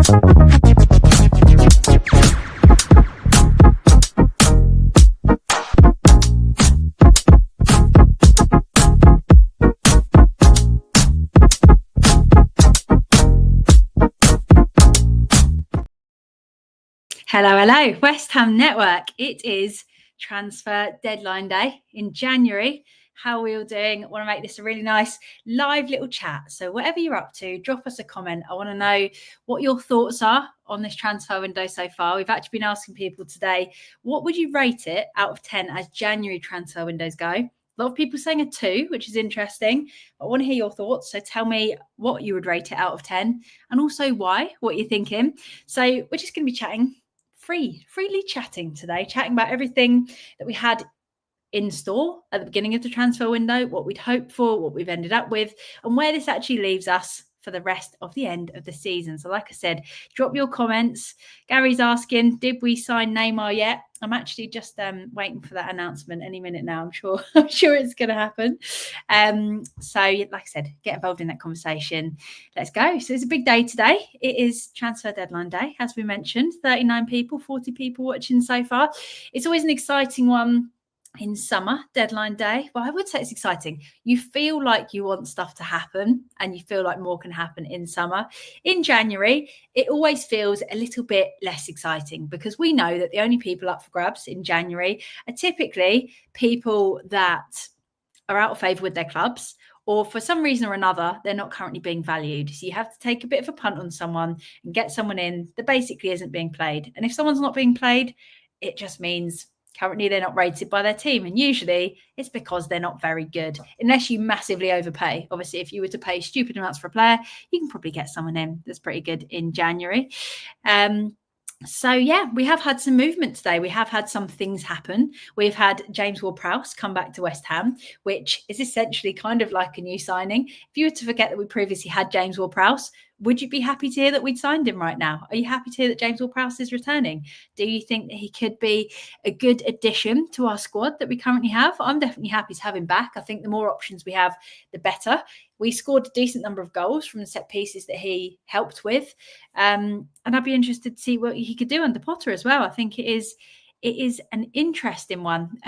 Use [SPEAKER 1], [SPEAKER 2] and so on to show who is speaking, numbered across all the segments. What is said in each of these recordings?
[SPEAKER 1] Hello, West Ham Network. It is transfer deadline day in January. How are we all doing? I want to make this a really nice live little chat. So whatever you're up to, drop us a comment. I want to know what your thoughts are on this transfer window so far. We've actually been asking people today, what would you rate it out of 10 as January transfer windows go? A lot of people saying a 2, which is interesting. I want to hear your thoughts. So tell me what you would rate it out of 10 and also why, what you're thinking. So we're just going to be chatting freely chatting today, chatting about everything that we had in store at the beginning of the transfer window, what we'd hoped for, what we've ended up with, and where this actually leaves us for the rest of the end of the season. So like I said, drop your comments. Gary's asking, did we sign Neymar yet? I'm actually just waiting for that announcement any minute now. I'm sure it's going to happen. So like I said, get involved in that conversation. Let's go. So it's a big day today. It is transfer deadline day, as we mentioned. 39 people, 40 people watching so far. It's always an exciting one in summer, deadline day. Well, I would say it's exciting. You feel like you want stuff to happen and you feel like more can happen in summer. In January, it always feels a little bit less exciting because we know that the only people up for grabs in January are typically people that are out of favour with their clubs, or for some reason or another, they're not currently being valued. So you have to take a bit of a punt on someone and get someone in that basically isn't being played. And if someone's not being played, it just means currently they're not rated by their team. And usually it's because they're not very good, unless you massively overpay. Obviously, if you were to pay stupid amounts for a player, you can probably get someone in that's pretty good in January. So, yeah, we have had some movement today. We have had some things happen. We've had James Ward-Prowse come back to West Ham, which is essentially kind of like a new signing. If you were to forget that we previously had James Ward-Prowse, would you be happy to hear that we'd signed him right now? Are you happy to hear that James Ward-Prowse is returning? Do you think that he could be a good addition to our squad that we currently have? I'm definitely happy to have him back. I think the more options we have, the better. We scored a decent number of goals from the set pieces that he helped with. And I'd be interested to see what he could do under Potter as well. I think it is an interesting one.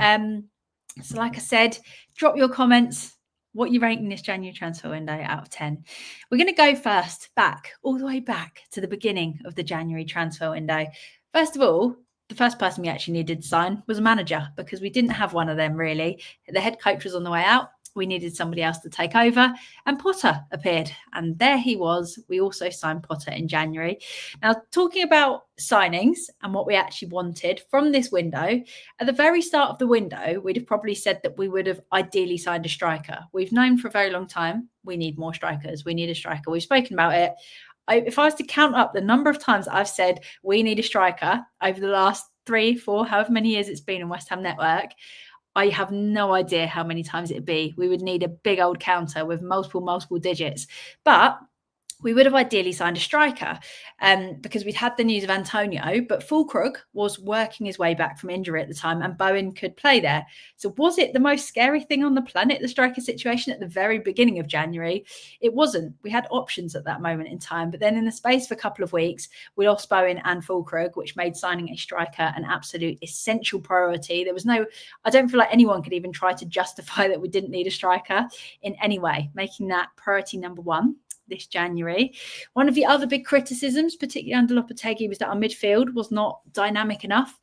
[SPEAKER 1] So like I said, drop your comments. What you're rating this January transfer window out of 10. We're going to go first all the way back to the beginning of the January transfer window. First of all, the first person we actually needed to sign was a manager because we didn't have one of them really. The head coach was on the way out. We needed somebody else to take over, and Potter appeared, and there he was. We also signed Potter in January. Now, talking about signings and what we actually wanted from this window, at the very start of the window, we'd have probably said that we would have ideally signed a striker. We've known for a very long time we need more strikers. We need a striker. We've spoken about it. If I was to count up the number of times I've said we need a striker over the last 3, 4, however many years it's been in West Ham Network, I have no idea how many times it'd be. We would need a big old counter with multiple digits. But we would have ideally signed a striker because we'd had the news of Antonio, but Fulkrug was working his way back from injury at the time and Bowen could play there. So was it the most scary thing on the planet, the striker situation at the very beginning of January? It wasn't. We had options at that moment in time, but then in the space of a couple of weeks, we lost Bowen and Fulkrug, which made signing a striker an absolute essential priority. I don't feel like anyone could even try to justify that we didn't need a striker in any way, making that priority number 1. This January. One of the other big criticisms, particularly under Lopetegui, was that our midfield was not dynamic enough.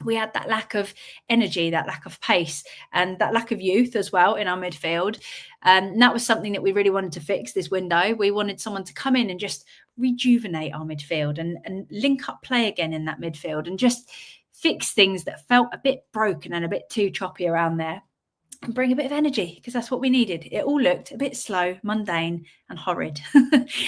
[SPEAKER 1] We had that lack of energy, that lack of pace, and that lack of youth as well in our midfield. And that was something that we really wanted to fix this window. We wanted someone to come in and just rejuvenate our midfield and link up play again in that midfield and just fix things that felt a bit broken and a bit too choppy around there. And bring a bit of energy because that's what we needed. It all looked a bit slow, mundane and horrid.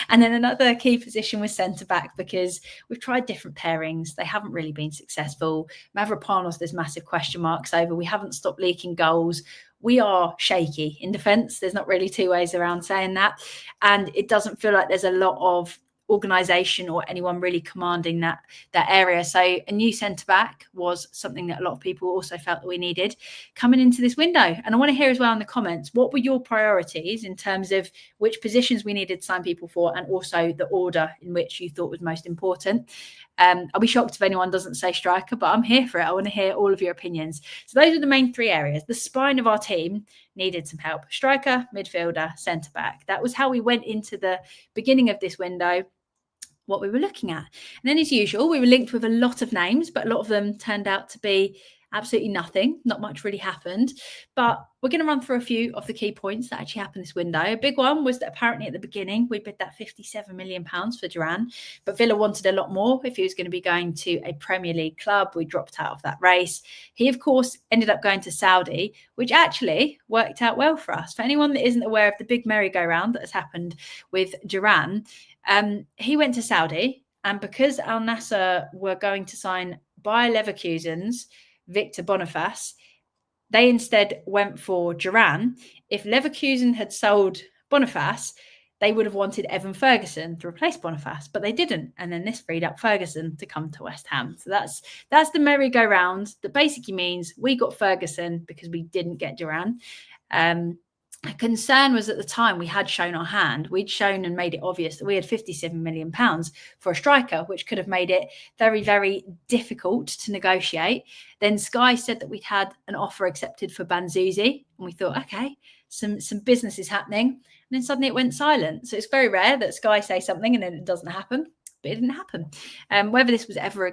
[SPEAKER 1] And then another key position was centre-back because we've tried different pairings. They haven't really been successful. Mavropanos, there's massive question marks over. We haven't stopped leaking goals. We are shaky in defence. There's not really two ways around saying that. And it doesn't feel like there's a lot of organisation or anyone really commanding that area. So a new centre-back was something that a lot of people also felt that we needed coming into this window. And I want to hear as well in the comments, what were your priorities in terms of which positions we needed to sign people for, and also the order in which you thought was most important. I'll be shocked if anyone doesn't say striker, but I'm here for it. I want to hear all of your opinions. So those are the main three areas. The spine of our team needed some help. Striker, midfielder, centre-back. That was how we went into the beginning of this window, what we were looking at. And then as usual, we were linked with a lot of names, but a lot of them turned out to be absolutely nothing. Not much really happened. But we're going to run through a few of the key points that actually happened this window. A big one was that apparently at the beginning, we bid that £57 million for Duran, but Villa wanted a lot more if he was going to be going to a Premier League club. We dropped out of that race. He, of course, ended up going to Saudi, which actually worked out well for us. For anyone that isn't aware of the big merry-go-round that has happened with Duran, he went to Saudi, and because Al Nassr were going to sign Bayer Leverkusen's Victor Boniface, they instead went for Duran. If Leverkusen had sold Boniface, they would have wanted Evan Ferguson to replace Boniface, but they didn't. And then this freed up Ferguson to come to West Ham. So that's the merry-go-round. That basically means we got Ferguson because we didn't get Duran. A concern was at the time we had shown our hand. We'd shown and made it obvious that we had £57 million for a striker, which could have made it very, very difficult to negotiate. Then Sky said that we'd had an offer accepted for Banzuzi, and we thought, okay, some business is happening. And then suddenly it went silent. So it's very rare that Sky say something and then it doesn't happen, but it didn't happen. Whether this was ever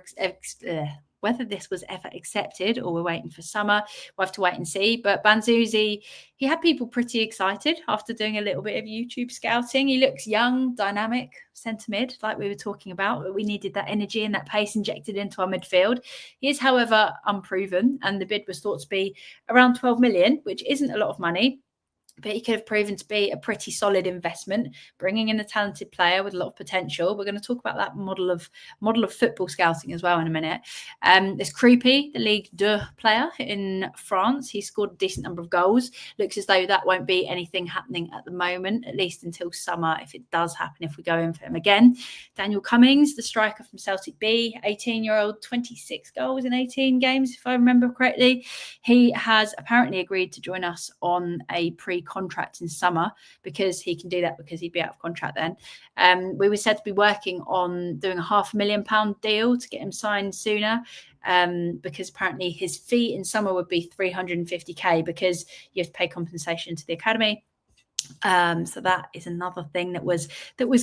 [SPEAKER 1] accepted or we're waiting for summer, we'll have to wait and see. But Banzuzi, he had people pretty excited after doing a little bit of YouTube scouting. He looks young, dynamic, centre mid, like we were talking about. We needed that energy and that pace injected into our midfield. He is, however, unproven, and the bid was thought to be around 12 million, which isn't a lot of money. But he could have proven to be a pretty solid investment, bringing in a talented player with a lot of potential. We're going to talk about that model of football scouting as well in a minute. There's Creepy, the Ligue 2 player in France. He scored a decent number of goals. Looks as though that won't be anything happening at the moment, at least until summer, if it does happen, if we go in for him again. Daniel Cummings, the striker from Celtic B, 18-year-old, 26 goals in 18 games, if I remember correctly. He has apparently agreed to join us on a pre-contract in summer because he can do that because he'd be out of contract then. We were said to be working on doing a £500,000 deal to get him signed sooner because apparently his fee in summer would be 350k because you have to pay compensation to the academy. So that is another thing that was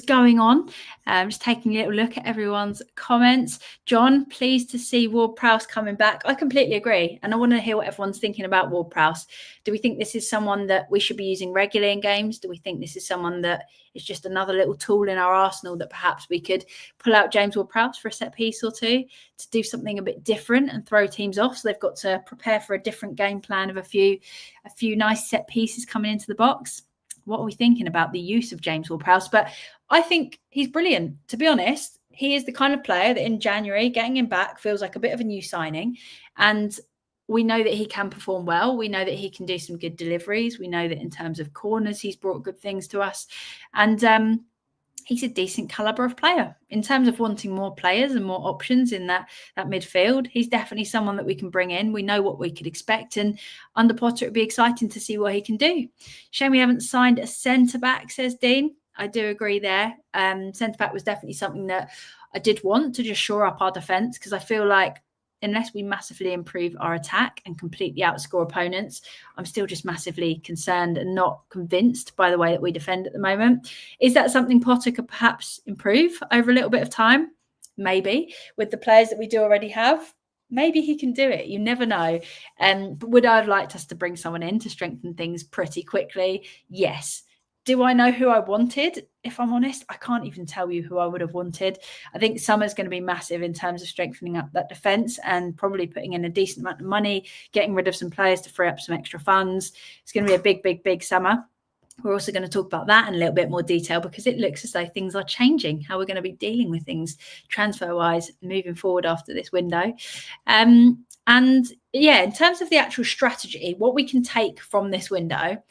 [SPEAKER 1] going on. Just taking a little look at everyone's comments. John, pleased to see Ward-Prowse coming back. I completely agree, and I want to hear what everyone's thinking about Ward-Prowse. Do we think this is someone that we should be using regularly in games? Do we think this is someone that is just another little tool in our arsenal that perhaps we could pull out James Ward-Prowse for a set piece or two to do something a bit different and throw teams off, so they've got to prepare for a different game plan of a few nice set pieces coming into the box? What are we thinking about the use of James Ward-Prowse? But I think he's brilliant. To be honest, he is the kind of player that in January, getting him back feels like a bit of a new signing. And we know that he can perform well. We know that he can do some good deliveries. We know that in terms of corners, he's brought good things to us. And he's a decent calibre of player. In terms of wanting more players and more options in that midfield, he's definitely someone that we can bring in. We know what we could expect. And under Potter, it'd be exciting to see what he can do. Shame we haven't signed a centre-back, says Dean. I do agree there. Centre-back was definitely something that I did want to just shore up our defence, because I feel like unless we massively improve our attack and completely outscore opponents, I'm still just massively concerned and not convinced by the way that we defend at the moment. Is that something Potter could perhaps improve over a little bit of time? Maybe. With the players that we do already have, maybe he can do it. You never know. But would I have liked us to bring someone in to strengthen things pretty quickly? Yes. Do I know who I wanted? If I'm honest, I can't even tell you who I would have wanted. I think summer's going to be massive in terms of strengthening up that defence and probably putting in a decent amount of money, getting rid of some players to free up some extra funds. It's going to be a big, big, big summer. We're also going to talk about that in a little bit more detail because it looks as though things are changing, how we're going to be dealing with things transfer-wise moving forward after this window. And yeah, in terms of the actual strategy, what we can take from this window,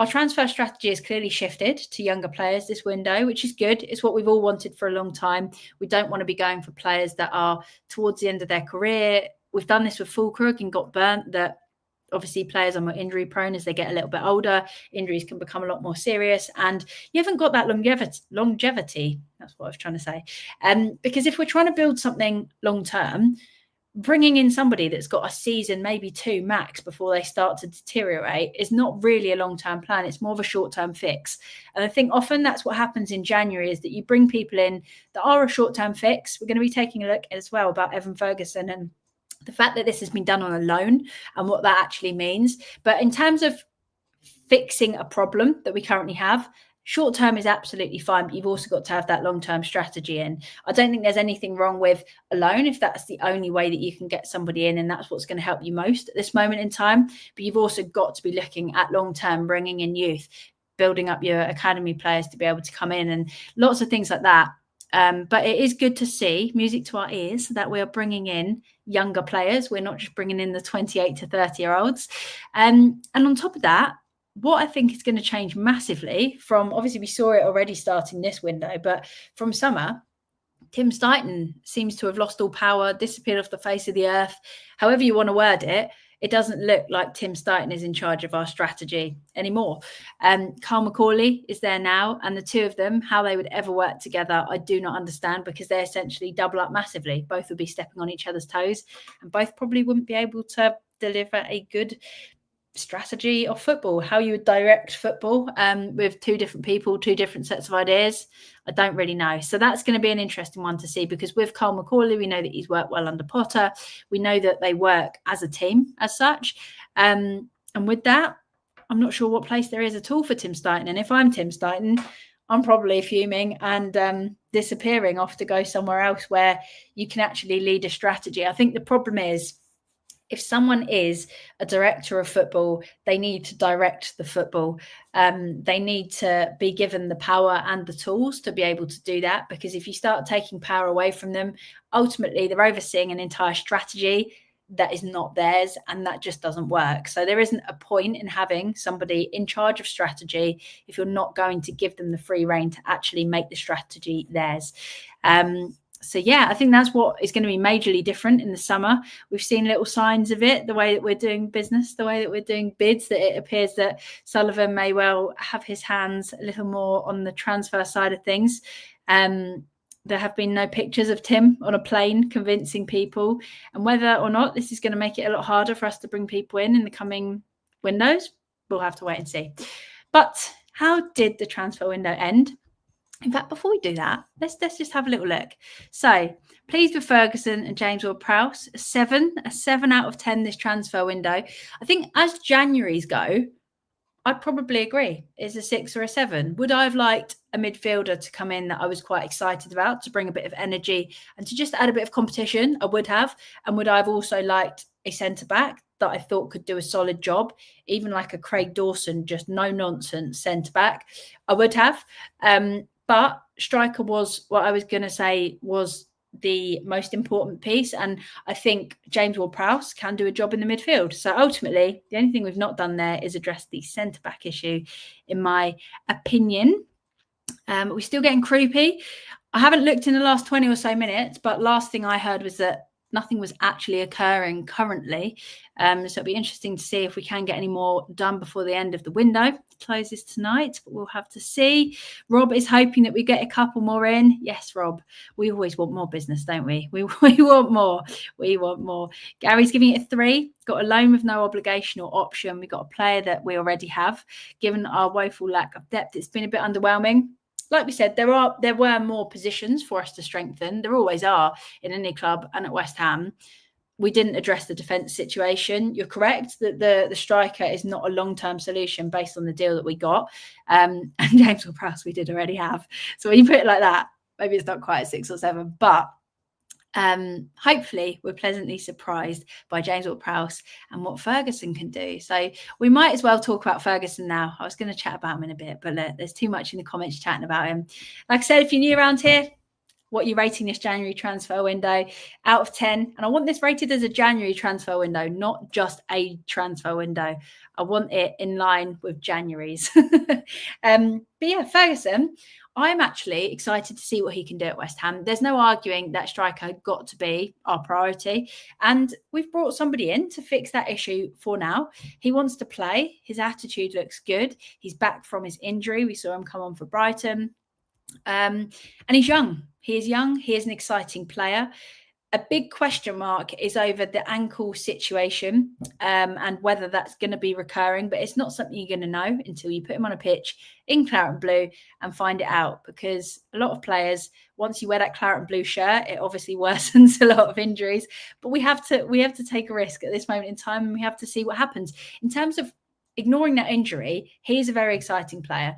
[SPEAKER 1] our transfer strategy has clearly shifted to younger players this window, which is good. It's what we've all wanted for a long time. We don't want to be going for players that are towards the end of their career. We've done this with Fulkrug and got burnt that obviously players are more injury prone as they get a little bit older. Injuries can become a lot more serious, and you haven't got that longevity. That's what I was trying to say. Because if we're trying to build something long term, bringing in somebody that's got a season, maybe 2 max, before they start to deteriorate is not really a long-term plan. It's more of a short-term fix. And I think often that's what happens in January, is that you bring people in that are a short-term fix. We're going to be taking a look as well about Evan Ferguson and the fact that this has been done on a loan and what that actually means. But in terms of fixing a problem that we currently have, short term is absolutely fine, but you've also got to have that long-term strategy in. I don't think there's anything wrong with a loan if that's the only way that you can get somebody in and that's what's going to help you most at this moment in time. But you've also got to be looking at long-term, bringing in youth, building up your academy players to be able to come in and lots of things like that. But it is good to see, music to our ears, that we are bringing in younger players. We're not just bringing in the 28 to 30-year-olds. And on top of that, what I think is going to change massively from, obviously we saw it already starting this window, but from summer, Tim Stuyton seems to have lost all power, disappeared off the face of the earth. However you want to word it, it doesn't look like Tim Stuyton is in charge of our strategy anymore. Carl McCauley is there now, and the two of them, how they would ever work together, I do not understand, because they essentially double up massively. Both would be stepping on each other's toes, and both probably wouldn't be able to deliver a good strategy of football. How you would direct football with 2 different people, 2 different sets of ideas, I don't really know. So that's going to be an interesting one to see, because with Carl McCauley, we know that he's worked well under Potter. We know that they work as a team as such. And with that, I'm not sure what place there is at all for Tim Stuyton. And if I'm Tim Stuyton, I'm probably fuming and disappearing off to go somewhere else where you can actually lead a strategy. I think the problem is, if someone is a director of football, they need to direct the football. They need to be given the power and the tools to be able to do that. Because if you start taking power away from them, ultimately they're overseeing an entire strategy that is not theirs, and that just doesn't work. So there isn't a point in having somebody in charge of strategy if you're not going to give them the free rein to actually make the strategy theirs. So, yeah, I think that's what is going to be majorly different in the summer. We've seen little signs of it, the way that we're doing business, the way that we're doing bids, that it appears that Sullivan may well have his hands a little more on the transfer side of things. There have been no pictures of Tim on a plane convincing people. And whether or not this is going to make it a lot harder for us to bring people in the coming windows, we'll have to wait and see. But how did the transfer window end? In fact, before we do that, let's just have a little look. So, pleased with Ferguson and James Ward-Prowse, a 7 out of 10 this transfer window. I think as Januaries go, I'd probably agree. It's a 6 or a 7. Would I have liked a midfielder to come in that I was quite excited about, to bring a bit of energy and to just add a bit of competition? I would have. And would I have also liked a centre-back that I thought could do a solid job, even like a Craig Dawson, just no-nonsense centre-back? I would have. But striker was what I was going to say was the most important piece. And I think James Ward-Prowse can do a job in the midfield. So ultimately, the only thing we've not done there is address the centre-back issue, in my opinion. We're still getting croupy. I haven't looked in the last 20 or so minutes, but last thing I heard was that nothing was actually occurring currently. So it'll be interesting to see if we can get any more done before the end of the window. It closes tonight, but we'll have to see. Rob is hoping that we get a couple more in. Yes, Rob, we always want more business, don't we? We want more. We want more. Gary's giving it a 3. Got a loan with no obligation or option. We've got a player that we already have. Given our woeful lack of depth, it's been a bit underwhelming. Like we said, there were more positions for us to strengthen. There always are in any club, and at West Ham. We didn't address the defence situation. You're correct that the striker is not a long-term solution based on the deal that we got. And James Ward-Prowse we did already have. So when you put it like that, maybe it's not quite a 6 or 7, but hopefully we're pleasantly surprised by James Ward-Prowse and what Ferguson can do. So we might as well talk about Ferguson now. I was going to chat about him in a bit, but there's too much in the comments chatting about him. Like I said, if you're new around here, What are you rating this January transfer window out of 10? And I want this rated as a January transfer window, not just a transfer window. I want it in line with January's. But yeah, Ferguson, I'm actually excited to see what he can do at West Ham. There's no arguing that striker got to be our priority. And we've brought somebody in to fix that issue for now. He wants to play. His attitude looks good. He's back from his injury. We saw him come on for Brighton. And he's young. He is young. He is an exciting player. A big question mark is over the ankle situation and whether that's going to be recurring, but it's not something you're going to know until you put him on a pitch in claret and blue and find it out, because a lot of players, once you wear that claret and blue shirt, it obviously worsens a lot of injuries. But we have to take a risk at this moment in time, and we have to see what happens. In terms of ignoring that injury, he is a very exciting player.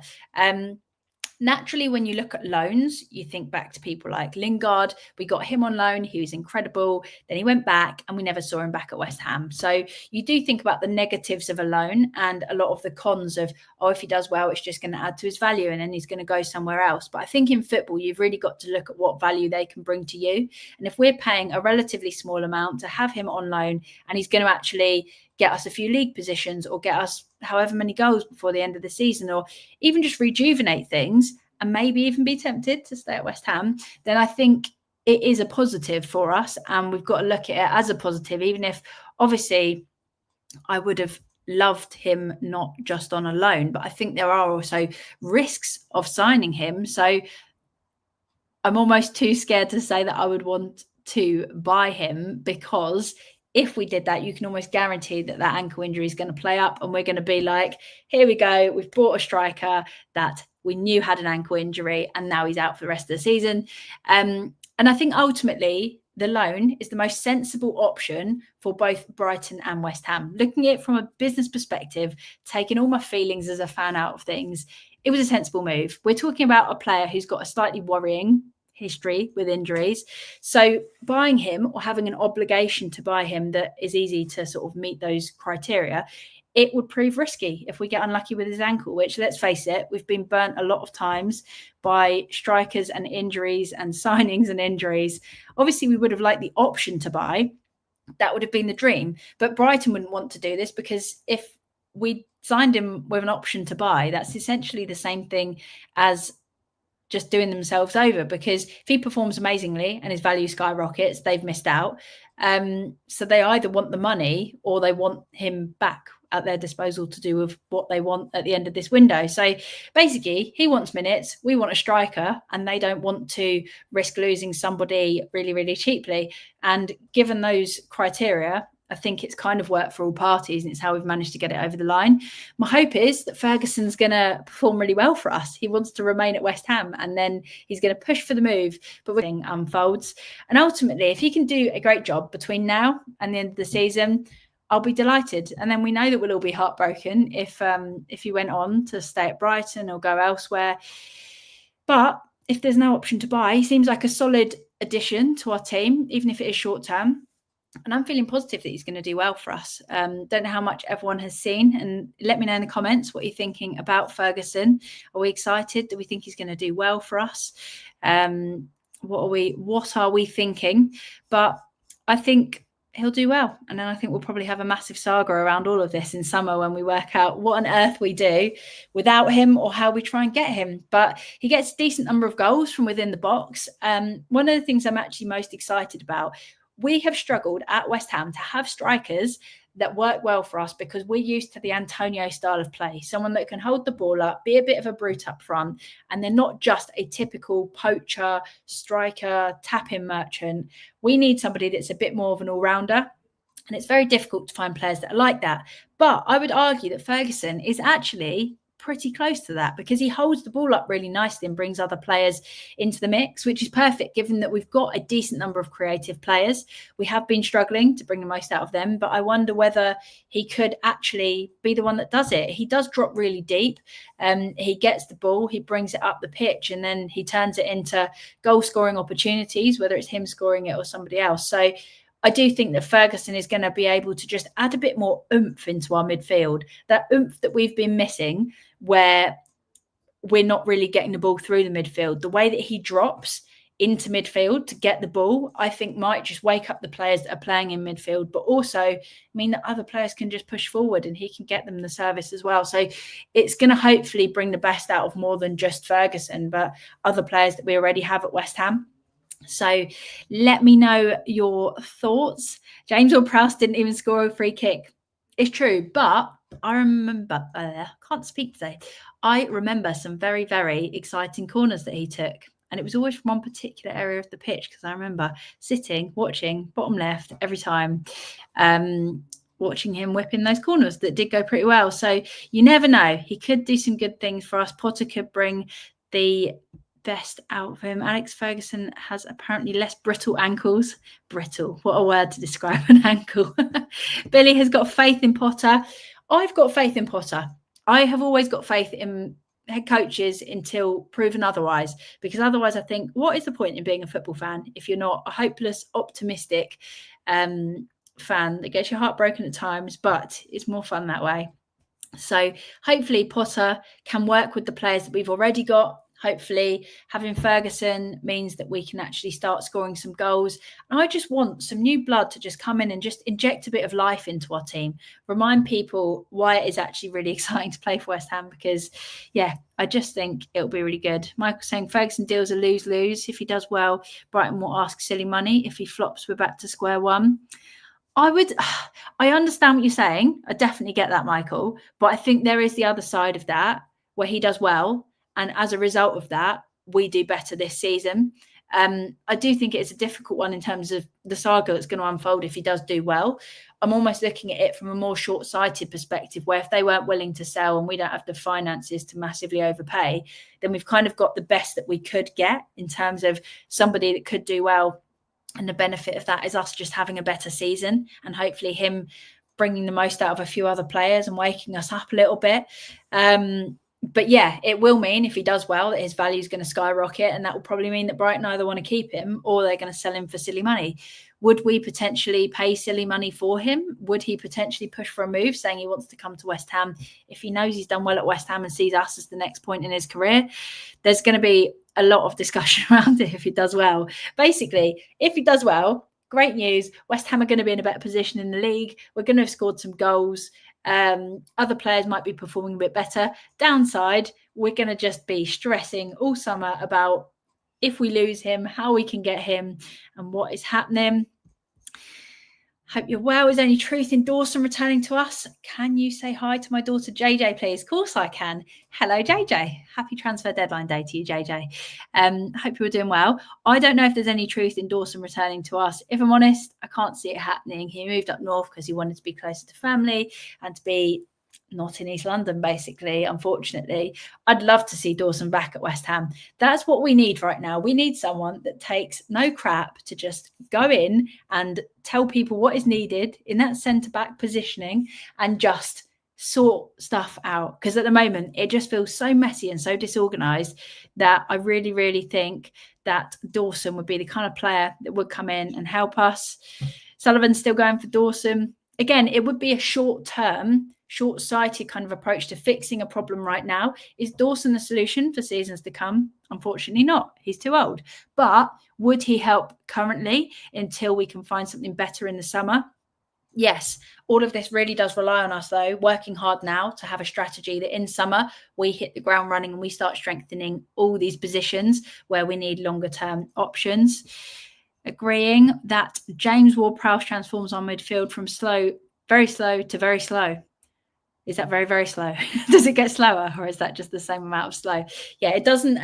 [SPEAKER 1] Naturally, when you look at loans, you think back to people like Lingard. We got him on loan. He was incredible. Then he went back and we never saw him back at West Ham. So you do think about the negatives of a loan and a lot of the cons of, oh, if he does well, it's just going to add to his value and then he's going to go somewhere else. But I think in football, you've really got to look at what value they can bring to you. And if we're paying a relatively small amount to have him on loan and he's going to actually get us a few league positions or get us however many goals before the end of the season, or even just rejuvenate things and maybe even be tempted to stay at West Ham, then I think it is a positive for us. And we've got to look at it as a positive, even if obviously I would have loved him not just on a loan, but I think there are also risks of signing him. So I'm almost too scared to say that I would want to buy him, because if we did that, you can almost guarantee that that ankle injury is going to play up and we're going to be like, here we go, we've bought a striker that we knew had an ankle injury and now he's out for the rest of the season. And I think ultimately the loan is the most sensible option for both Brighton and West Ham. Looking at it from a business perspective, taking all my feelings as a fan out of things, it was a sensible move. We're talking about a player who's got a slightly worrying history with injuries. So buying him or having an obligation to buy him that is easy to sort of meet those criteria, it would prove risky if we get unlucky with his ankle, which, let's face it, we've been burnt a lot of times by strikers and injuries and signings and injuries. Obviously, we would have liked the option to buy. That would have been the dream. But Brighton wouldn't want to do this, because if we signed him with an option to buy, that's essentially the same thing as just doing themselves over, because if he performs amazingly and his value skyrockets, they've missed out. So they either want the money or they want him back at their disposal to do with what they want at the end of this window. So basically, he wants minutes, we want a striker, and they don't want to risk losing somebody really, really cheaply. And given those criteria, I think it's kind of worked for all parties, and it's how we've managed to get it over the line. My hope is that Ferguson's going to perform really well for us. He wants to remain at West Ham, and then he's going to push for the move, but when it unfolds. And ultimately, if he can do a great job between now and the end of the season, I'll be delighted. And then we know that we'll all be heartbroken if he went on to stay at Brighton or go elsewhere. But if there's no option to buy, he seems like a solid addition to our team, even if it is short term. And I'm feeling positive that he's going to do well for us. Don't know how much everyone has seen, and let me know in the comments what you're thinking about Ferguson. Are we excited? Do we think he's going to do well for us? What are we thinking? But I think he'll do well. And then I think we'll probably have a massive saga around all of this in summer when we work out what on earth we do without him or how we try and get him. But he gets a decent number of goals from within the box. One of the things I'm actually most excited about, we have struggled at West Ham to have strikers that work well for us, because we're used to the Antonio style of play, someone that can hold the ball up, be a bit of a brute up front, and they're not just a typical poacher, striker, tap-in merchant. We need somebody that's a bit more of an all-rounder, and it's very difficult to find players that are like that. But I would argue that Ferguson is actually pretty close to that, because he holds the ball up really nicely and brings other players into the mix, which is perfect given that we've got a decent number of creative players. We have been struggling to bring the most out of them, but I wonder whether he could actually be the one that does it. He does drop really deep. He gets the ball, he brings it up the pitch, and then he turns it into goal scoring opportunities, whether it's him scoring it or somebody else. So I do think that Ferguson is going to be able to just add a bit more oomph into our midfield, that oomph that we've been missing, where we're not really getting the ball through the midfield. The way that he drops into midfield to get the ball, I think might just wake up the players that are playing in midfield, but also mean that other players can just push forward and he can get them the service as well. So it's going to hopefully bring the best out of more than just Ferguson, but other players that we already have at West Ham. So let me know your thoughts. James Ward-Prowse didn't even score a free kick. It's true, but I remember, can't speak today. I remember some very, very exciting corners that he took. And it was always from one particular area of the pitch, because I remember sitting, watching bottom left every time, watching him whipping those corners that did go pretty well. So you never know. He could do some good things for us. Potter could bring the best out of him. Alex Ferguson has apparently less brittle ankles. Brittle, what a word to describe an ankle. Billy has got faith in Potter. I've got faith in Potter. I have always got faith in head coaches until proven otherwise, because otherwise I think, what is the point in being a football fan if you're not a hopeless, optimistic fan that gets your heart broken at times, but it's more fun that way. So hopefully Potter can work with the players that we've already got. Hopefully having Ferguson means that we can actually start scoring some goals. And I just want some new blood to just come in and just inject a bit of life into our team. Remind people why it is actually really exciting to play for West Ham, because, yeah, I just think it'll be really good. Michael saying Ferguson deals a lose-lose. If he does well, Brighton will ask silly money. If he flops, we're back to square one. I understand what you're saying. I definitely get that, Michael. But I think there is the other side of that where he does well. And as a result of that, we do better this season. I do think it's a difficult one in terms of the saga that's going to unfold if he does do well. I'm almost looking at it from a more short-sighted perspective, where if they weren't willing to sell and we don't have the finances to massively overpay, then we've kind of got the best that we could get in terms of somebody that could do well. And the benefit of that is us just having a better season, and hopefully him bringing the most out of a few other players and waking us up a little bit. But yeah, it will mean if he does well that his value is going to skyrocket, and that will probably mean that Brighton either want to keep him or they're going to sell him for silly money. Would we potentially pay silly money for him? Would he potentially push for a move, saying he wants to come to West Ham if he knows he's done well at West Ham and sees us as the next point in his career? There's going to be a lot of discussion around it if he does well. Basically, if he does well, great news. West Ham are going to be in a better position in the league. We're going to have scored some goals. Other players might be performing a bit better. Downside, we're going to just be stressing all summer about if we lose him, how we can get him, and what is happening. Hope you're well. Is there any truth in Dawson returning to us? Can you say hi to my daughter JJ, please? Of course I can. Hello, JJ. Happy transfer deadline day to you, JJ. Hope you're doing well. I don't know if there's any truth in Dawson returning to us. If I'm honest, I can't see it happening. He moved up north because he wanted to be closer to family and to be not in East London, basically, unfortunately. I'd love to see Dawson back at West Ham. That's what we need right now. We need someone that takes no crap to just go in and tell people what is needed in that centre-back positioning and just sort stuff out. Because at the moment, it just feels so messy and so disorganised that I really, really think that Dawson would be the kind of player that would come in and help us. Sullivan's still going for Dawson. Again, it would be a short-term, short-sighted kind of approach to fixing a problem right now. Is Dawson the solution for seasons to come? Unfortunately not. He's too old. But would he help currently until we can find something better in the summer? Yes. All of this really does rely on us, though, working hard now to have a strategy that in summer we hit the ground running and we start strengthening all these positions where we need longer-term options. Agreeing that James Ward-Prowse transforms our midfield from very slow to very slow. Is that very, very slow? Does it get slower, or is that just the same amount of slow? Yeah, it doesn't.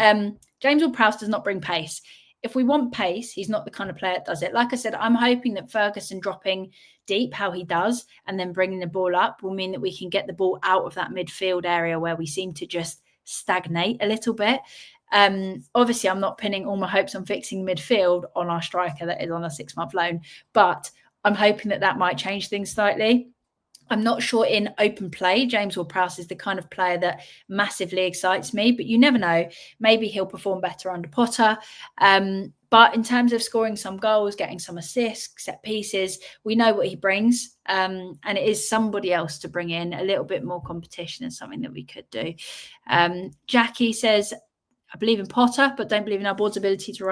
[SPEAKER 1] James Ward-Prowse does not bring pace. If we want pace, he's not the kind of player that does it. Like I said, I'm hoping that Ferguson dropping deep, how he does, and then bringing the ball up will mean that we can get the ball out of that midfield area where we seem to just stagnate a little bit. Obviously, I'm not pinning all my hopes on fixing midfield on our striker that is on a 6-month loan, but I'm hoping that might change things slightly. I'm not sure in open play, James Ward-Prowse is the kind of player that massively excites me, but you never know. Maybe he'll perform better under Potter. But in terms of scoring some goals, getting some assists, set pieces, we know what he brings. And it is somebody else to bring in. A little bit more competition is something that we could do. Jackie says, I believe in Potter, but don't believe in our board's ability to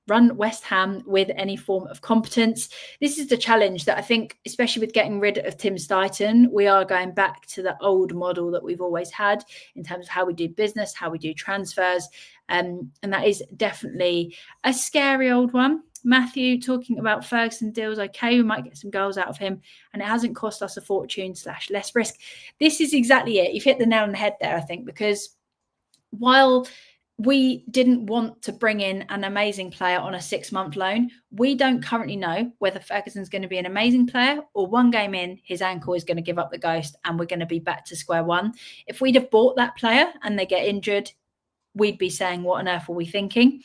[SPEAKER 1] run West Ham with any form of competence. This is the challenge that I think, especially with getting rid of Tim Stuyton, we are going back to the old model that we've always had in terms of how we do business, how we do transfers. And that is definitely a scary old one. Matthew talking about Ferguson deals. Okay, we might get some goals out of him, and it hasn't cost us a fortune / less risk. This is exactly it. You've hit the nail on the head there, I think, because while we didn't want to bring in an amazing player on a 6-month loan, we don't currently know whether Ferguson's going to be an amazing player or one game in, his ankle is going to give up the ghost and we're going to be back to square one. If we'd have bought that player and they get injured, we'd be saying, what on earth were we thinking?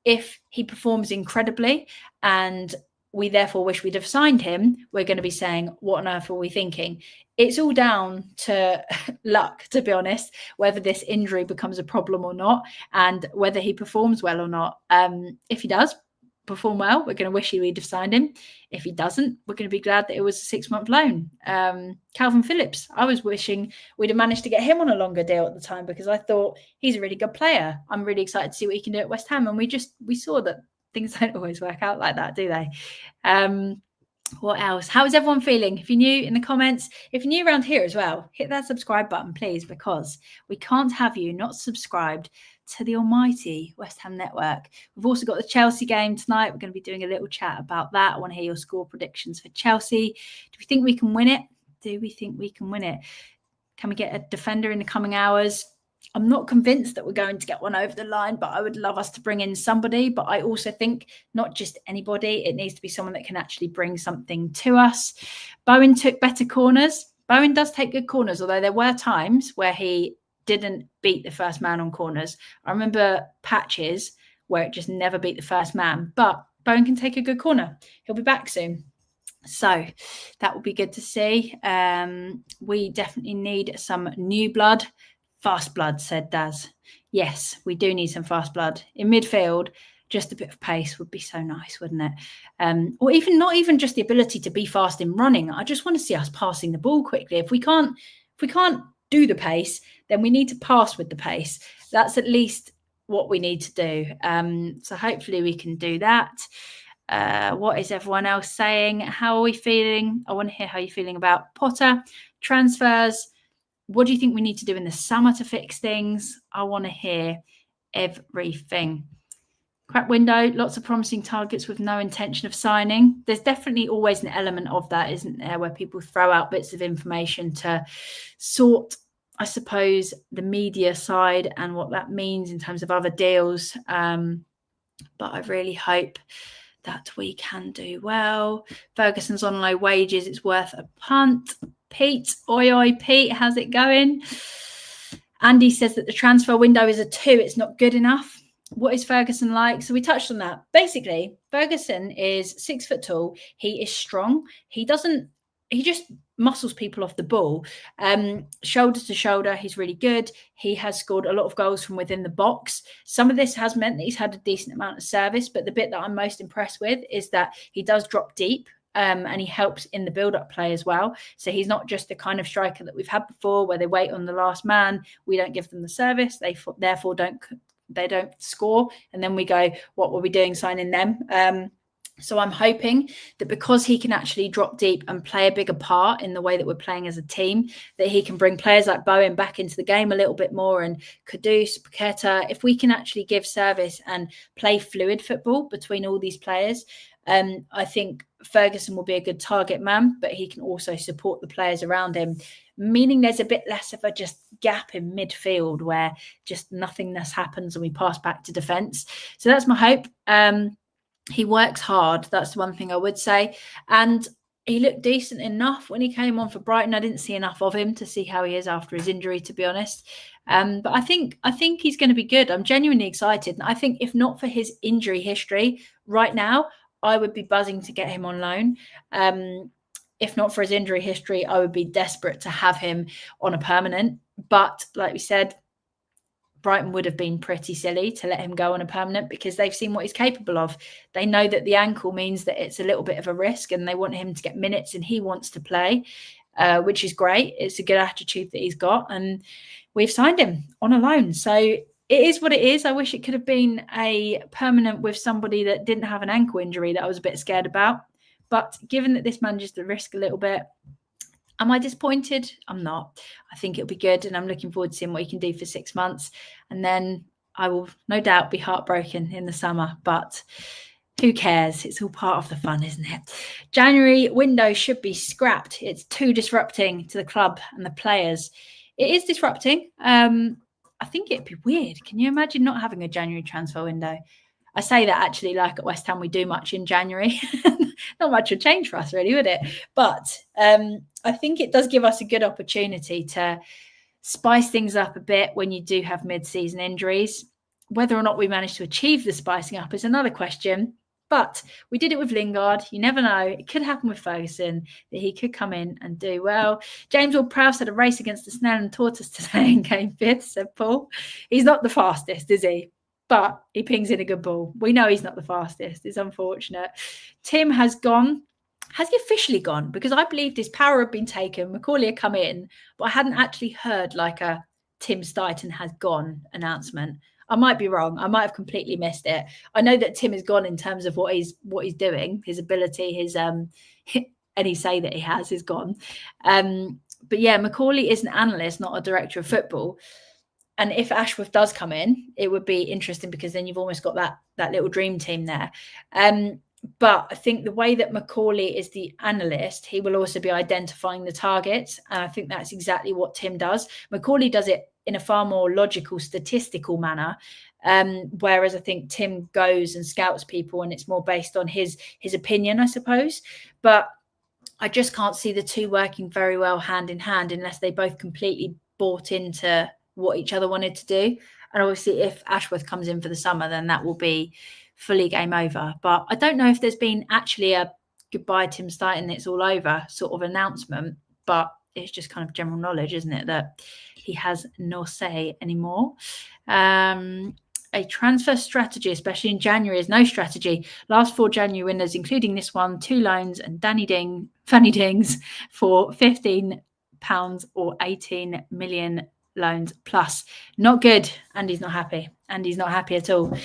[SPEAKER 1] If he performs incredibly and we therefore wish we'd have signed him, we're going to be saying, what on earth were we thinking? It's all down to luck, to be honest, whether this injury becomes a problem or not, and whether he performs well or not. If he does perform well, we're going to wish we'd have signed him. If he doesn't, we're going to be glad that it was a 6-month loan. Calvin Phillips, I was wishing we'd have managed to get him on a longer deal at the time because I thought he's a really good player. I'm really excited to see what he can do at West Ham. And we saw that things don't always work out like that, do they? What else? How is everyone feeling? If you're new, in the comments, if you're new around here as well, hit that subscribe button, please, because we can't have you not subscribed to the almighty West Ham network. We've also got the Chelsea game tonight. We're going to be doing a little chat about that. I want to hear your score predictions for Chelsea. Do we think we can win it? Do we think we can win it? Can we get a defender in the coming hours? I'm not convinced that we're going to get one over the line, but I would love us to bring in somebody. But I also think not just anybody. It needs to be someone that can actually bring something to us. Bowen took better corners. Bowen does take good corners, although there were times where he didn't beat the first man on corners. I remember patches where it just never beat the first man. But Bowen can take a good corner. He'll be back soon. So that will be good to see. We definitely need some new blood. Fast blood, said Daz. Yes, we do need some fast blood. In midfield, just a bit of pace would be so nice, wouldn't it? Or even not even just the ability to be fast in running. I just want to see us passing the ball quickly. If we can't do the pace, then we need to pass with the pace. That's at least what we need to do. So hopefully we can do that. What is everyone else saying? How are we feeling? I want to hear how you're feeling about Potter, transfers. What do you think we need to do in the summer to fix things? I want to hear everything. Crap window, lots of promising targets with no intention of signing. There's definitely always an element of that, isn't there, where people throw out bits of information to sort, I suppose, the media side and what that means in terms of other deals. But I really hope that we can do well. Ferguson's on low wages. It's worth a punt. Pete, oi, Pete, how's it going? Andy says that the transfer window is a 2. It's not good enough. What is Ferguson like? So we touched on that. Basically, Ferguson is 6 foot tall. He is strong. He just muscles people off the ball. Shoulder to shoulder, he's really good. He has scored a lot of goals from within the box. Some of this has meant that he's had a decent amount of service, but the bit that I'm most impressed with is that he does drop deep. And he helps in the build-up play as well. So he's not just the kind of striker that we've had before where they wait on the last man. We don't give them the service. They therefore don't score. And then we go, what were we doing signing them? So I'm hoping that because he can actually drop deep and play a bigger part in the way that we're playing as a team, that he can bring players like Bowen back into the game a little bit more, and Kudus, Paqueta. If we can actually give service and play fluid football between all these players, I think Ferguson will be a good target man, but he can also support the players around him, meaning there's a bit less of a just gap in midfield where just nothingness happens and we pass back to defence. So that's my hope. He works hard. That's one thing I would say. And he looked decent enough when he came on for Brighton. I didn't see enough of him to see how he is after his injury, to be honest. But I think he's going to be good. I'm genuinely excited. And I think if not for his injury history right now, I would be buzzing to get him on loan. If not for his injury history, I would be desperate to have him on a permanent. But like we said, Brighton would have been pretty silly to let him go on a permanent because they've seen what he's capable of. They know that the ankle means that it's a little bit of a risk and they want him to get minutes and he wants to play, which is great. It's a good attitude that he's got and we've signed him on a loan. So it is what it is. I wish it could have been a permanent with somebody that didn't have an ankle injury that I was a bit scared about. But given that this manages the risk a little bit, am I disappointed? I'm not. I think it'll be good, and I'm looking forward to seeing what he can do for 6 months. And then I will no doubt be heartbroken in the summer, but who cares? It's all part of the fun, isn't it? January window should be scrapped. It's too disrupting to the club and the players. It is disrupting. I think it'd be weird. Can you imagine not having a January transfer window? I say that actually, like at West Ham, we do much in January. Not much would change for us, really, would it? But I think it does give us a good opportunity to spice things up a bit when you do have mid-season injuries. Whether or not we manage to achieve the spicing up is another question. But we did it with Lingard. You never know. It could happen with Ferguson, that he could come in and do well. James Ward-Prowse had a race against the snail and tortoise today and came fifth, said Paul. He's not the fastest, is he? But he pings in a good ball. We know he's not the fastest. It's unfortunate. Tim has gone. Has he officially gone? Because I believed his power had been taken. Macaulay had come in, but I hadn't actually heard like a Tim Stuyton has gone announcement. I might be wrong. I might have completely missed it. I know that Tim is gone in terms of what he's doing, his ability, his any say that he has is gone. But yeah, Macaulay is an analyst, not a director of football. And if Ashworth does come in, it would be interesting because then you've almost got that little dream team there. But I think the way that Macaulay is the analyst, he will also be identifying the targets. And I think that's exactly what Tim does. Macaulay does it in a far more logical, statistical manner. Whereas I think Tim goes and scouts people and it's more based on his opinion, I suppose. But I just can't see the two working very well hand in hand unless they both completely bought into what each other wanted to do. And obviously if Ashworth comes in for the summer, then that will be fully game over. But I don't know if there's been actually a goodbye Tim Stuyton, it's all over sort of announcement, but it's just kind of general knowledge, isn't it, that he has no say anymore. A transfer strategy, especially in January, is no strategy. Last 4 January winners, including this one, 2 loans and Fanny Dings for £15 or 18 million loans plus. Not good. Andy's not happy. Andy's not happy at all.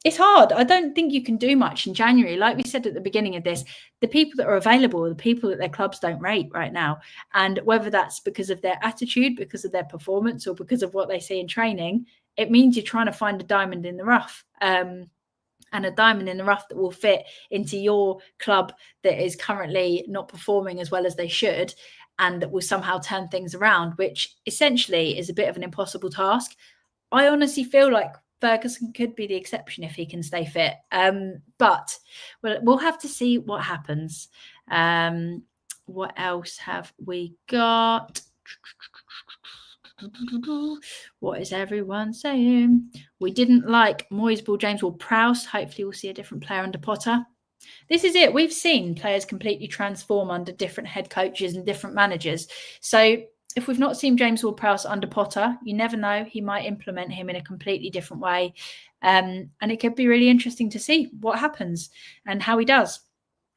[SPEAKER 1] It's hard. I don't think you can do much in January. Like we said at the beginning of this, the people that are available are the people that their clubs don't rate right now. And whether that's because of their attitude, because of their performance, or because of what they see in training, it means you're trying to find a diamond in the rough. And a diamond in the rough that will fit into your club that is currently not performing as well as they should, and that will somehow turn things around, which essentially is a bit of an impossible task. I honestly feel like Ferguson could be the exception if he can stay fit. But we'll have to see what happens. What else have we got? What is everyone saying? We didn't like Moyes ball James Ward-Prowse. Hopefully we'll see a different player under Potter. This is it. We've seen players completely transform under different head coaches and different managers. So if we've not seen James Ward-Prowse under Potter, you never know. He might implement him in a completely different way. And it could be really interesting to see what happens and how he does.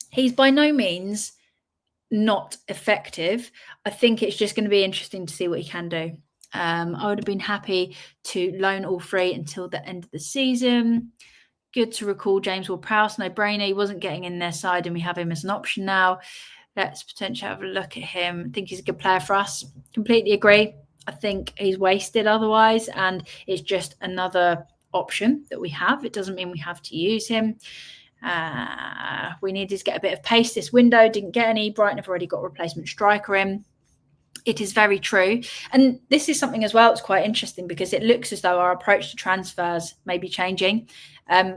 [SPEAKER 1] He's by no means not effective. I think it's just going to be interesting to see what he can do. I would have been happy to loan all 3 until the end of the season. Good to recall James Ward-Prowse, no brainer. He wasn't getting in their side and we have him as an option now. Let's potentially have a look at him. I think he's a good player for us. Completely agree. I think he's wasted otherwise, and it's just another option that we have. It doesn't mean we have to use him. We needed to get a bit of pace this window. Didn't get any. Brighton have already got a replacement striker in. It is very true. And this is something as well that's quite interesting because it looks as though our approach to transfers may be changing.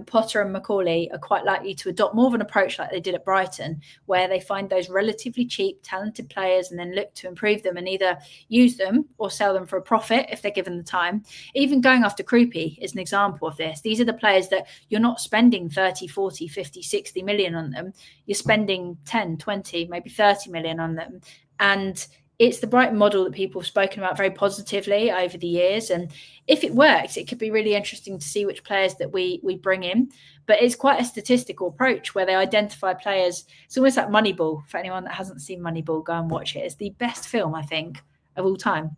[SPEAKER 1] Potter and Macaulay are quite likely to adopt more of an approach like they did at Brighton, where they find those relatively cheap, talented players and then look to improve them and either use them or sell them for a profit if they're given the time. Even going after Krupi is an example of this. These are the players that you're not spending 30, 40, 50, 60 million on them. You're spending 10, 20, maybe 30 million on them. And it's the Brighton model that people have spoken about very positively over the years. And if it works, it could be really interesting to see which players that we bring in. But it's quite a statistical approach where they identify players. It's almost like Moneyball. For anyone that hasn't seen Moneyball, go and watch it. It's the best film, I think, of all time,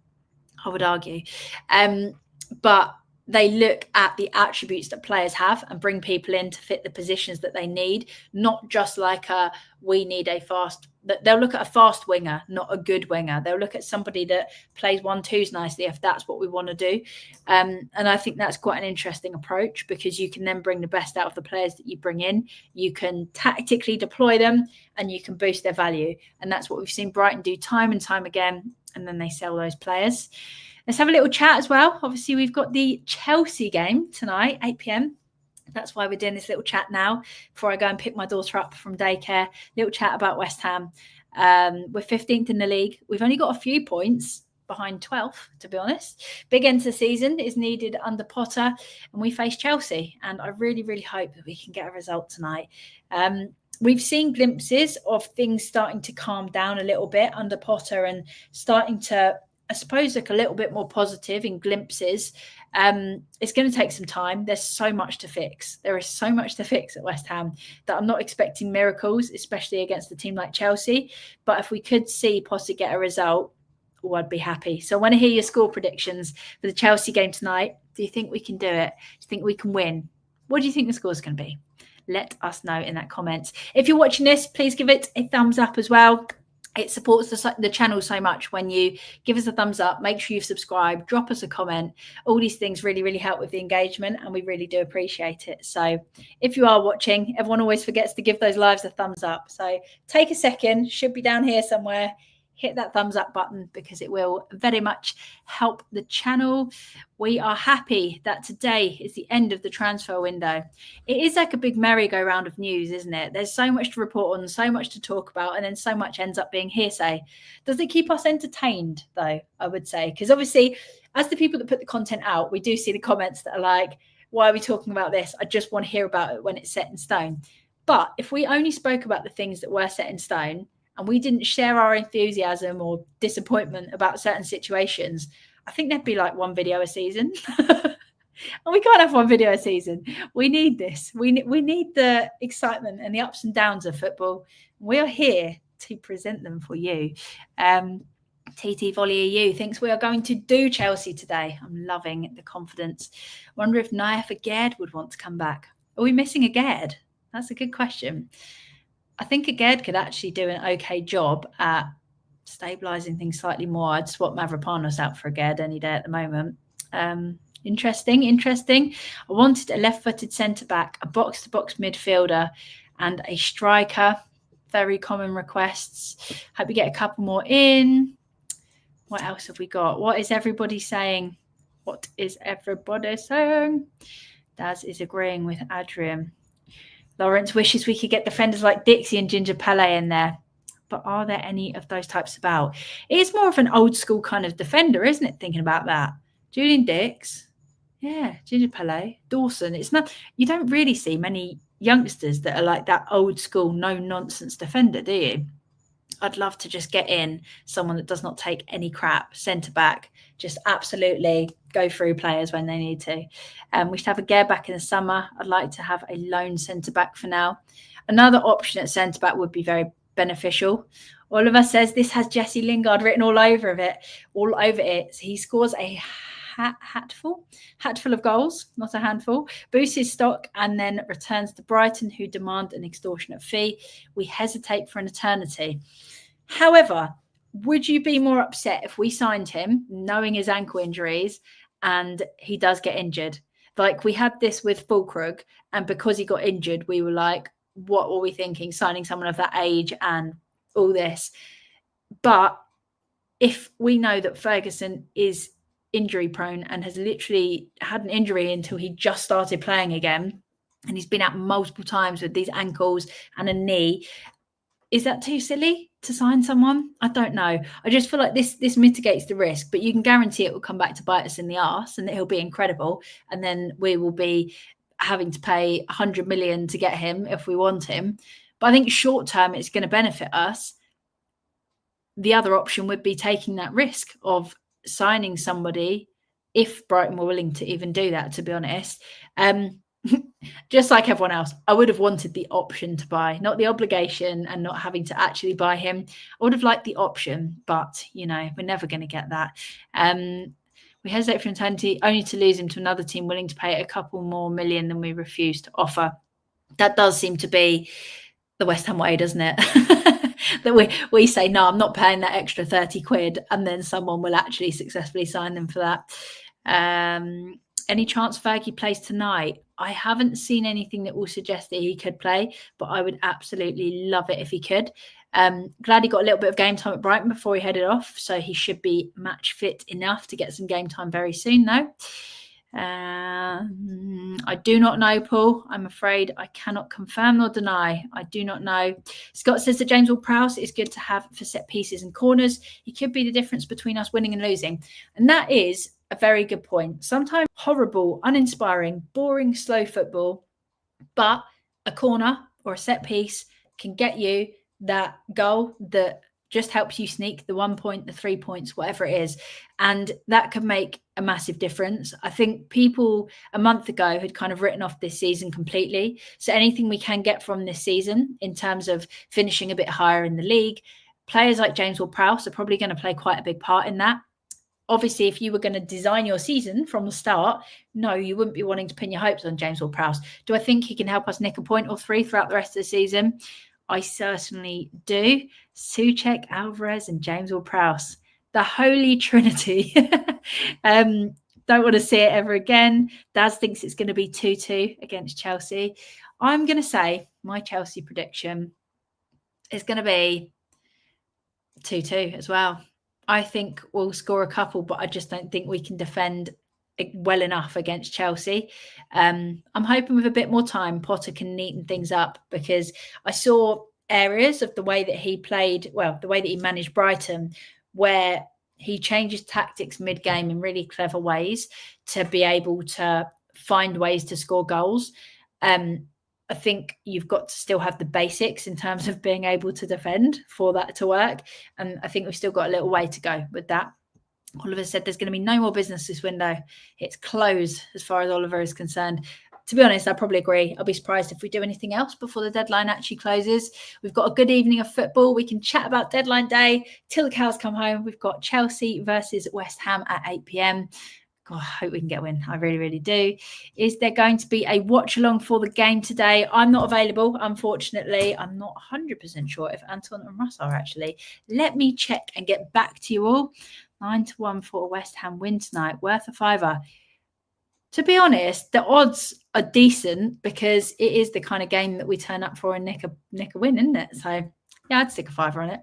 [SPEAKER 1] I would argue. But they look at the attributes that players have and bring people in to fit the positions that they need, not just like we need a fast. They'll look at a fast winger, not a good winger. They'll look at somebody that plays 1-2s nicely if that's what we want to do. And I think that's quite an interesting approach, because you can then bring the best out of the players that you bring in. You can tactically deploy them and you can boost their value. And that's what we've seen Brighton do time and time again. And then they sell those players. Let's have a little chat as well. Obviously, we've got the Chelsea game tonight, 8 p.m. That's why we're doing this little chat now before I go and pick my daughter up from daycare. Little chat about West Ham. We're 15th in the league. We've only got a few points behind 12th, to be honest. Big end to the season is needed under Potter, and we face Chelsea. And I really, really hope that we can get a result tonight. We've seen glimpses of things starting to calm down a little bit under Potter and starting to, I suppose, look a little bit more positive in glimpses. It's going to take some time. There's so much to fix. There is so much to fix at West Ham that I'm not expecting miracles, especially against a team like Chelsea. But if we could see Potter get a result, I'd be happy. So I want to hear your score predictions for the Chelsea game tonight. Do you think we can do it? Do you think we can win? What do you think the score is going to be? Let us know in that comments. If you're watching this, please give it a thumbs up as well. It supports the channel so much when you give us a thumbs up. Make sure you've subscribed, drop us a comment. All these things really, really help with the engagement, and we really do appreciate it. So if you are watching, everyone always forgets to give those lives a thumbs up. So take a second, should be down here somewhere. Hit that thumbs up button, because it will very much help the channel. We are happy that today is the end of the transfer window. It is like a big merry-go-round of news, isn't it? There's so much to report on, so much to talk about, and then so much ends up being hearsay. Does it keep us entertained, though, I would say? Because obviously, as the people that put the content out, we do see the comments that are like, why are we talking about this? I just want to hear about it when it's set in stone. But if we only spoke about the things that were set in stone, and we didn't share our enthusiasm or disappointment about certain situations, I think there'd be like one video a season. And we can't have one video a season. We need this. We need the excitement and the ups and downs of football. We are here to present them for you. TT Volley EU thinks we are going to do Chelsea today. I'm loving the confidence. Wonder if Naif Aged would want to come back. Are we missing Aged? That's a good question. I think Aged could actually do an okay job at stabilising things slightly more. I'd swap Mavropanos out for Aged any day at the moment. Interesting. I wanted a left-footed centre-back, a box-to-box midfielder, and a striker. Very common requests. Hope we get a couple more in. What else have we got? What is everybody saying? Daz is agreeing with Adrian. Lawrence wishes we could get defenders like Dixie and Ginger Pele in there. But are there any of those types about? It is more of an old school kind of defender, isn't it? Thinking about that. Julian Dix. Yeah, Ginger Pele. Dawson. It's not, you don't really see many youngsters that are like that old school, no nonsense defender, do you? I'd love to just get in someone that does not take any crap, centre back, just absolutely go through players when they need to. We should have a Gare back in the summer. I'd like to have a lone centre back for now. Another option at centre back would be very beneficial. Oliver says this has Jesse Lingard written all over it. So he scores a hatful of goals, not a handful, boosts his stock, and then returns to Brighton, who demand an extortionate fee. We hesitate for an eternity. However, would you be more upset if we signed him knowing his ankle injuries and he does get injured? Like we had this with Fulkrug, and because he got injured, we were like, what were we thinking, signing someone of that age and all this? But if we know that Ferguson is injury prone and has literally had an injury until he just started playing again, and he's been out multiple times with these ankles and a knee, is that too silly to sign someone? I don't know. I just feel like this mitigates the risk, but you can guarantee it will come back to bite us in the arse, and that he'll be incredible, and then we will be having to pay 100 million to get him if we want him. But I think short term it's going to benefit us. The other option would be taking that risk of signing somebody, if Brighton were willing to even do that, to be honest. Just like everyone else, I would have wanted the option to buy, not the obligation, and not having to actually buy him. I would have liked the option, but, you know, we're never going to get that. We We hesitate for eternity only to lose him to another team willing to pay a couple more million than we refuse to offer. That does seem to be the West Ham way, doesn't it? That we say, no, I'm not paying that extra 30 quid, and then someone will actually successfully sign them for that. Any chance Fergie plays tonight? I haven't seen anything that will suggest that he could play, but I would absolutely love it if he could. Glad he got a little bit of game time at Brighton before he headed off, so he should be match fit enough to get some game time very soon, though. I do not know, Paul. I'm afraid I cannot confirm nor deny. I do not know. Scott says that James Ward-Prowse is good to have for set pieces and corners. He could be the difference between us winning and losing. And that is a very good point. Sometimes horrible, uninspiring, boring, slow football, but a corner or a set piece can get you that goal that just helps you sneak the 1 point, the 3 points, whatever it is. And that could make a massive difference. I think people a month ago had kind of written off this season completely. So anything we can get from this season in terms of finishing a bit higher in the league, players like James Ward-Prowse are probably going to play quite a big part in that. Obviously, if you were going to design your season from the start, no, you wouldn't be wanting to pin your hopes on James Ward-Prowse. Do I think he can help us nick a point or three throughout the rest of the season? I certainly do. Souček, Alvarez and James Ward-Prowse. The Holy Trinity. Don't want to see it ever again. Daz thinks it's going to be 2-2 against Chelsea. I'm going to say my Chelsea prediction is going to be 2-2 as well. I think we'll score a couple, but I just don't think we can defend well enough against Chelsea. I'm hoping with a bit more time, Potter can neaten things up, because I saw areas of the way that he played, well, the way that he managed Brighton, where he changes tactics mid-game in really clever ways to be able to find ways to score goals. I think you've got to still have the basics in terms of being able to defend for that to work. And I think we've still got a little way to go with that. Oliver said there's going to be no more business this window. It's closed as far as Oliver is concerned. To be honest, I probably agree. I'll be surprised if we do anything else before the deadline actually closes. We've got a good evening of football. We can chat about deadline day till the cows come home. We've got Chelsea versus West Ham at 8 p.m. God, I hope we can get a win. I really, really do. Is there going to be a watch along for the game today? I'm not available, unfortunately. I'm not 100% sure if Anton and Russ are actually. Let me check and get back to you all. 9-1 for a West Ham win tonight, worth a fiver. To be honest, the odds are decent because it is the kind of game that we turn up for and nick a win, isn't it? So, yeah, I'd stick a fiver on it.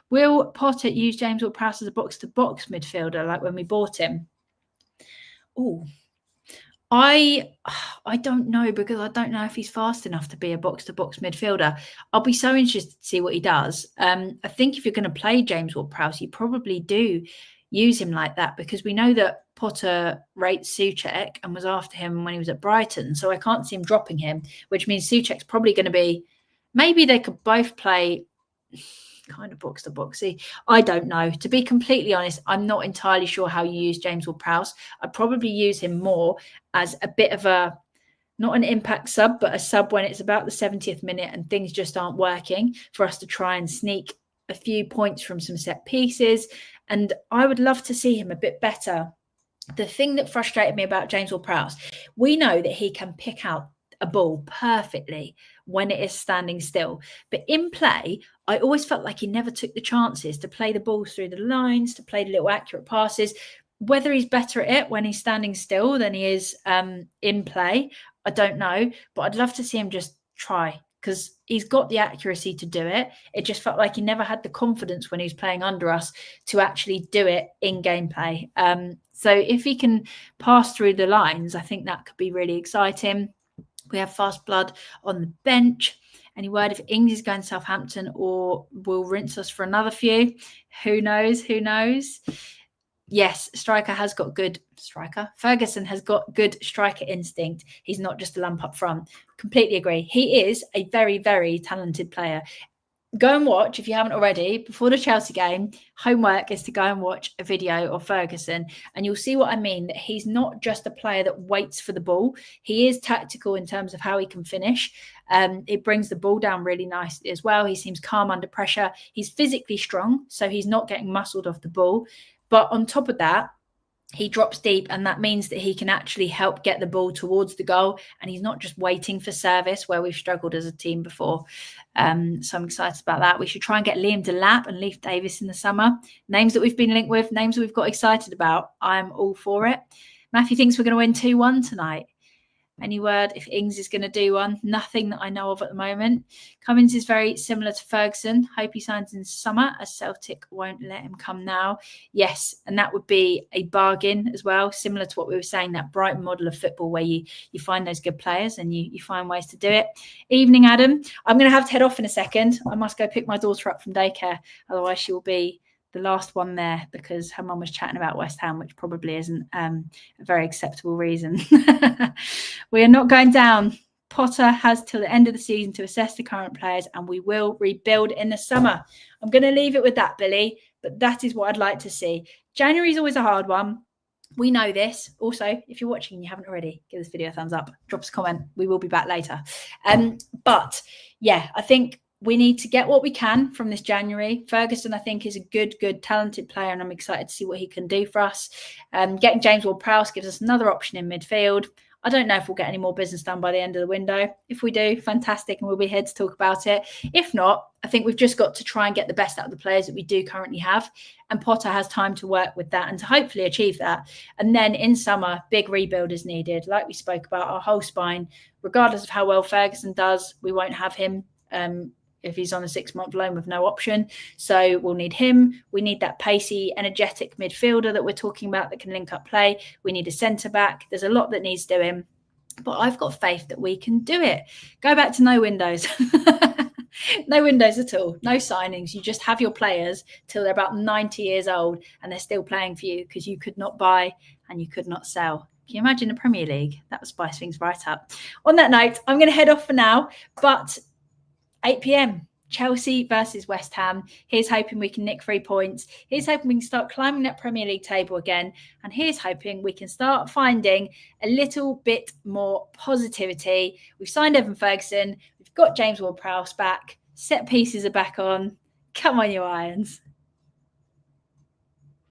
[SPEAKER 1] Will Potter use James Ward-Prowse as a box-to-box midfielder like when we bought him? Oh, I don't know, because I don't know if he's fast enough to be a box-to-box midfielder. I'll be so interested to see what he does. I think if you're going to play James Ward-Prowse, you probably do use him like that, because we know that Potter rates Souček and was after him when he was at Brighton. So I can't see him dropping him, which means Souček's probably going to be, maybe they could both play kind of box to boxy. I don't know. To be completely honest, I'm not entirely sure how you use James Ward-Prowse. I'd probably use him more as a bit of a, not an impact sub, but a sub when it's about the 70th minute and things just aren't working, for us to try and sneak a few points from some set pieces. And I would love to see him a bit better. The thing that frustrated me about James Ward-Prowse, we know that he can pick out a ball perfectly when it is standing still. But in play, I always felt like he never took the chances to play the ball through the lines, to play the little accurate passes. Whether he's better at it when he's standing still than he is in play, I don't know. But I'd love to see him just try, because he's got the accuracy to do it. It just felt like he never had the confidence when he was playing under us to actually do it in gameplay. So if he can pass through the lines, I think that could be really exciting. We have Fast Blood on the bench. Any word if Ings is going to Southampton or will rinse us for another few? Who knows? Who knows? Yes, Ferguson has got good striker instinct. He's not just a lump up front. Completely agree. He is a very, very talented player. Go and watch, if you haven't already, before the Chelsea game, homework is to go and watch a video of Ferguson, and you'll see what I mean, that he's not just a player that waits for the ball. He is tactical in terms of how he can finish. It brings the ball down really nicely as well. He seems calm under pressure. He's physically strong, so he's not getting muscled off the ball. But on top of that, he drops deep, and that means that he can actually help get the ball towards the goal, and he's not just waiting for service where we've struggled as a team before. So I'm excited about that. We should try and get Liam Delap and Leif Davis in the summer. Names that we've been linked with, names that we've got excited about. I'm all for it. Matthew thinks we're going to win 2-1 tonight. Any word if Ings is going to do one? Nothing that I know of at the moment. Cummins is very similar to Ferguson. Hope he signs in summer, as Celtic won't let him come now. Yes, and that would be a bargain as well, similar to what we were saying, that Brighton model of football where you find those good players and you find ways to do it. Evening, Adam. I'm going to have to head off in a second. I must go pick my daughter up from daycare. Otherwise, she will be the last one there because her mum was chatting about West Ham, which probably isn't a very acceptable reason. We are not going down. Potter has till the end of the season to assess the current players, and we will rebuild in the summer. I'm going to leave it with that, Billy, but that is what I'd like to see. January is always a hard one. We know this. Also, if you're watching and you haven't already, give this video a thumbs up, drop us a comment. We will be back later. But yeah, I think we need to get what we can from this January. Ferguson, I think, is a good, talented player, and I'm excited to see what he can do for us. Getting James Ward-Prowse gives us another option in midfield. I don't know if we'll get any more business done by the end of the window. If we do, fantastic, and we'll be here to talk about it. If not, I think we've just got to try and get the best out of the players that we do currently have. And Potter has time to work with that and to hopefully achieve that. And then in summer, big rebuild is needed. Like we spoke about, our whole spine, regardless of how well Ferguson does, we won't have him if he's on a 6-month loan with no option. So we'll need him. We need that pacey, energetic midfielder that we're talking about that can link up play. We need a centre-back. There's a lot that needs doing, but I've got faith that we can do it. Go back to no windows. No windows at all. No signings. You just have your players till they're about 90 years old and they're still playing for you because you could not buy and you could not sell. Can you imagine the Premier League? That would spice things right up. On that note, I'm going to head off for now, but 8 p.m, Chelsea versus West Ham. Here's hoping we can nick 3 points. Here's hoping we can start climbing that Premier League table again. And here's hoping we can start finding a little bit more positivity. We've signed Evan Ferguson. We've got James Ward-Prowse back. Set pieces are back on. Come on, you Irons.